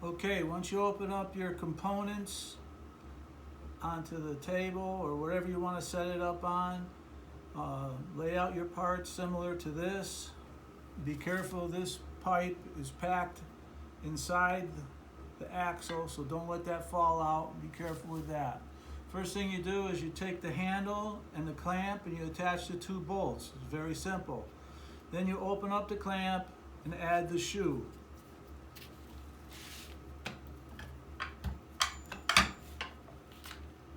Okay, once you open up your components onto the table or wherever you want to set it up on, lay out your parts similar to this. Be careful, this pipe is packed inside the axle, so don't let that fall out. Be careful with that. First thing you do is you take the handle and the clamp and you attach the two bolts. It's very simple. Then you open up the clamp and add the shoe.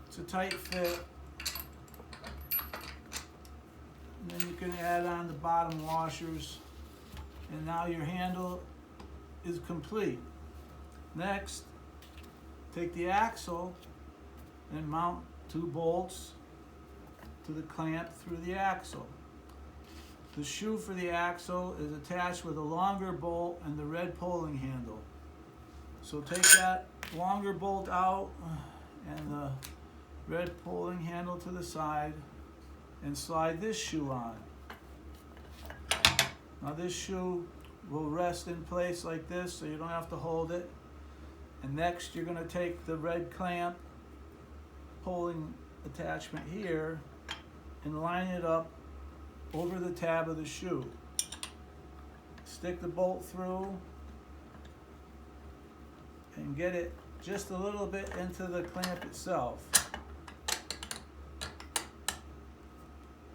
It's a tight fit. And then you can add on the bottom washers. And now your handle is complete. Next, take the axle and mount two bolts to the clamp through the axle. The shoe for the axle is attached with a longer bolt and the red pulling handle. So take that longer bolt out and the red pulling handle to the side and slide this shoe on. Now this shoe will rest in place like this, so you don't have to hold it. And next you're going to take the red clamp pulling attachment here and line it up over the tab of the shoe. Stick the bolt through and get it just a little bit into the clamp itself.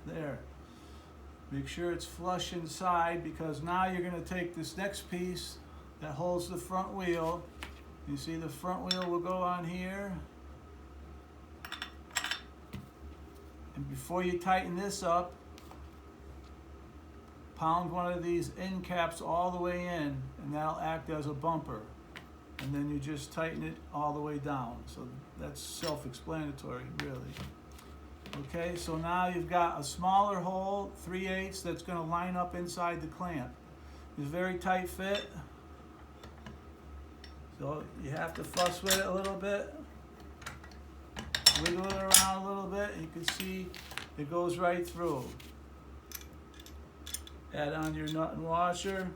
There. Make sure it's flush inside, because now you're going to take this next piece that holds the front wheel. You see the front wheel will go on here. And before you tighten this up, pound one of these end caps all the way in, and that'll act as a bumper. And then you just tighten it all the way down. So that's self-explanatory, really. Okay, so now you've got a smaller hole, 3/8, that's going to line up inside the clamp. It's a very tight fit, so you have to fuss with it a little bit. Wiggle it around a little bit, and you can see it goes right through. Add on your nut and washer.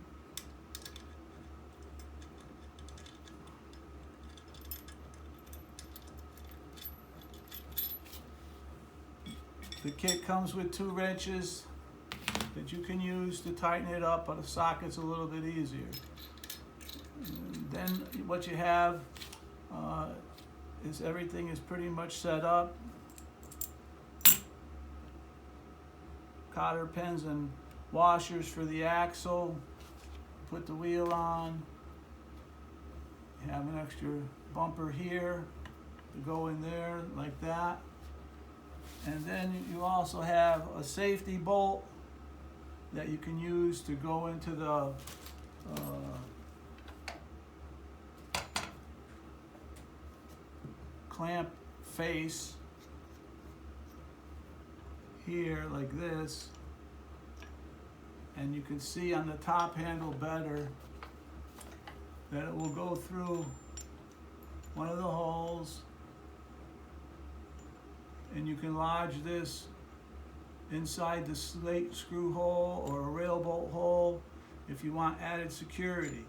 The kit comes with 2 wrenches that you can use to tighten it up, but the socket's a little bit easier. And then what you have is everything is pretty much set up. Cotter pins and washers for the axle. Put the wheel on. You have an extra bumper here to go in there like that. And then you also have a safety bolt that you can use to go into the clamp face here like this. And you can see on the top handle better that it will go through one of the holes. And you can lodge this inside the slate screw hole or a rail bolt hole if you want added security.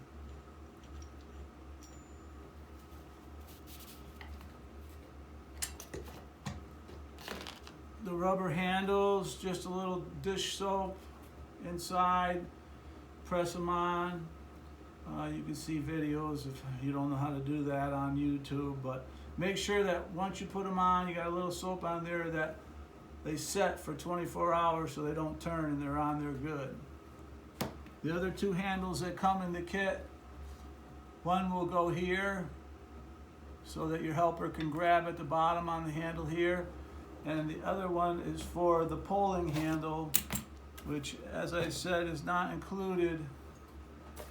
The rubber handles, just a little dish soap inside, press them on. You can see videos if you don't know how to do that on YouTube, but make sure that once you put them on, you got a little soap on there that they set for 24 hours so they don't turn, and they're on there good. The other 2 handles that come in the kit, one will go here so that your helper can grab at the bottom on the handle here, and the other one is for the pulling handle, which, as I said, is not included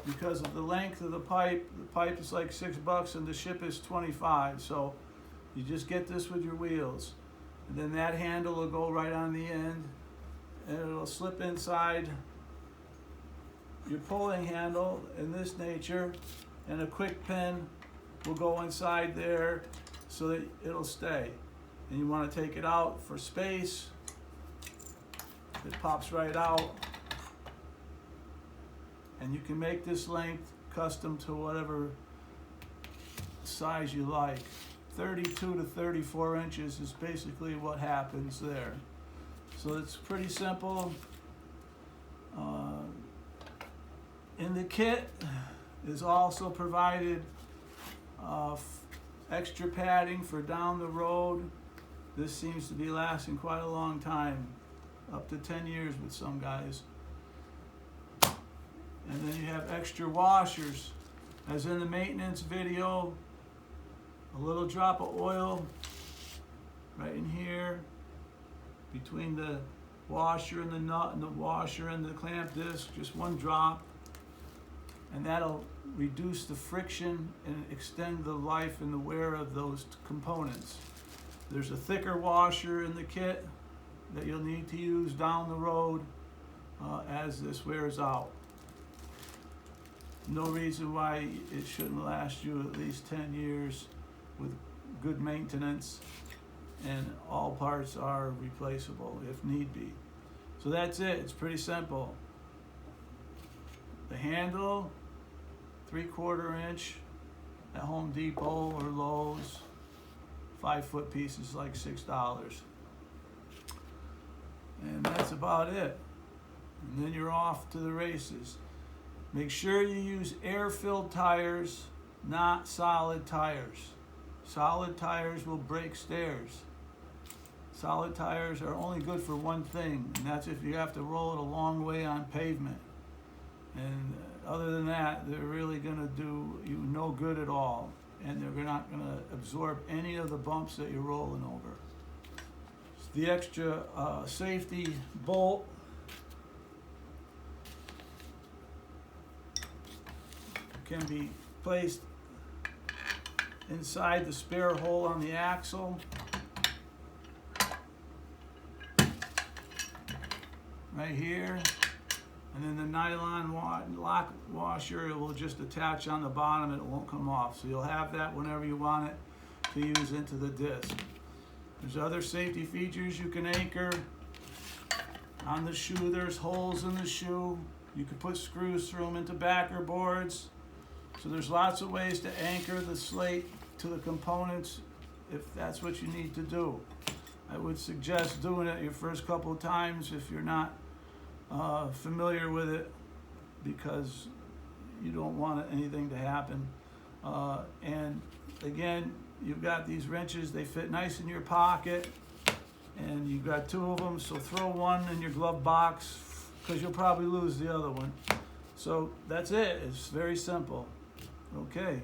because of the length of the pipe. The pipe is like $6 and the ship is 25. So you just get this with your wheels. And then that handle will go right on the end, and it'll slip inside your pulling handle in this nature, and a quick pin will go inside there so that it'll stay. And you want to take it out for space. It pops right out. And you can make this length custom to whatever size you like. 32 to 34 inches is basically what happens there. So it's pretty simple. In the kit is also provided extra padding for down the road. This seems to be lasting quite a long time, up to 10 years with some guys. And then you have extra washers. As in the maintenance video, a little drop of oil right in here between the washer and the nut and the washer and the clamp disc, just one drop. And that'll reduce the friction and extend the life and the wear of those components. There's a thicker washer in the kit that you'll need to use down the road as this wears out. No reason why it shouldn't last you at least 10 years with good maintenance, and all parts are replaceable if need be. So that's it. It's pretty simple. The handle, 3/4 inch at Home Depot or Lowe's. 5-foot pieces like $6. And that's about it. And then you're off to the races. Make sure you use air-filled tires, not solid tires. Solid tires will break stairs. Solid tires are only good for one thing, and that's if you have to roll it a long way on pavement. And other than that, they're really going to do you no good at all, and they're not going to absorb any of the bumps that you're rolling over. The extra safety bolt can be placed inside the spare hole on the axle. Right here. And then the nylon lock washer, it will just attach on the bottom and it won't come off. So you'll have that whenever you want it to use into the disc. There's other safety features. You can anchor on the shoe. There's holes in the shoe. You can put screws through them into backer boards. So there's lots of ways to anchor the slate to the components if that's what you need to do. I would suggest doing it your first couple of times if you're not familiar with it, because you don't want anything to happen. And again, you've got these wrenches, they fit nice in your pocket, and you've got 2 of them, so throw one in your glove box because you'll probably lose the other one. So that's it. It's very simple. Okay.